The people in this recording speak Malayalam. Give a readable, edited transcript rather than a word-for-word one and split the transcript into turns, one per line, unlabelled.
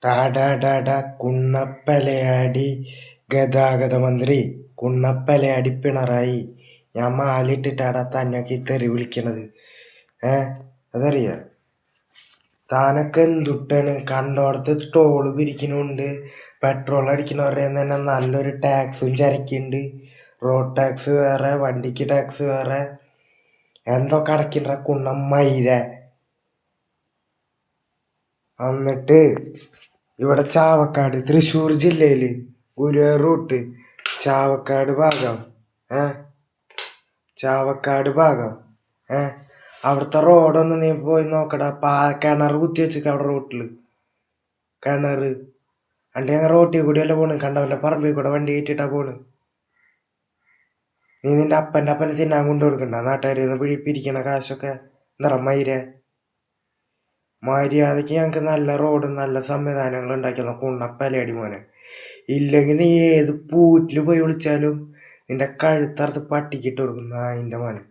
ടാ കുണ്ണപ്പലയാടി ഗതാഗത മന്ത്രി കുണ്ണപ്പലയാടി പിണറായി. ഞാൻ മാലിട്ടിട്ടാടാ തന്നൊക്കെ ഈ തെറി വിളിക്കണത്. അതറിയ താനൊക്കെ എന്തുട്ടാണ് കണ്ടോടത്ത് ടോള് പിരിക്കണുണ്ട്, പെട്രോൾ അടിക്കണവരുടെ തന്നെ നല്ലൊരു ടാക്സും ചരക്കുണ്ട്. റോഡ് ടാക്സ് വേറെ, വണ്ടിക്ക് ടാക്സ് വേറെ, എന്തൊക്കെ അടക്കണ്ട കുണ്ണമ്മയിര. എന്നിട്ട് ഇവിടെ ചാവക്കാട് തൃശ്ശൂർ ജില്ലയില് ഗുരുവായൂർ റൂട്ട് ചാവക്കാട് ഭാഗം ചാവക്കാട് ഭാഗം അവിടുത്തെ റോഡൊന്ന് നീ പോയി നോക്കടാ. കിണർ കുത്തി വെച്ചിക്ക അവിടെ റോട്ടില്. കിണറ് അണ്ടി ഞങ്ങൾ റോട്ടിൽ കൂടിയല്ല പോണ്, കണ്ടവന്റെ പറമ്പിൽ കൂടെ വണ്ടി കയറ്റിട്ടാ പോണ്. നീ നിന്റെ അപ്പനെ തിന്നാൻ കൊണ്ടു കൊടുക്കണ്ട. നാട്ടുകാരിന്ന് പിരിക്കണ കാശൊക്കെ എന്താ മയിരേ. മര്യാദക്ക് ഞങ്ങൾക്ക് നല്ല റോഡും നല്ല സംവിധാനങ്ങളും ഉണ്ടാക്കിയ കുണ്ണപ്പലയടി മോനെ. ഇല്ലെങ്കിൽ നീ ഏത് പൂറ്റിൽ പോയി വിളിച്ചാലും നിന്റെ കഴുത്തറുത്ത് പട്ടിക്കിട്ട് കൊടുക്കും നായിൻ്റെ മോനെ.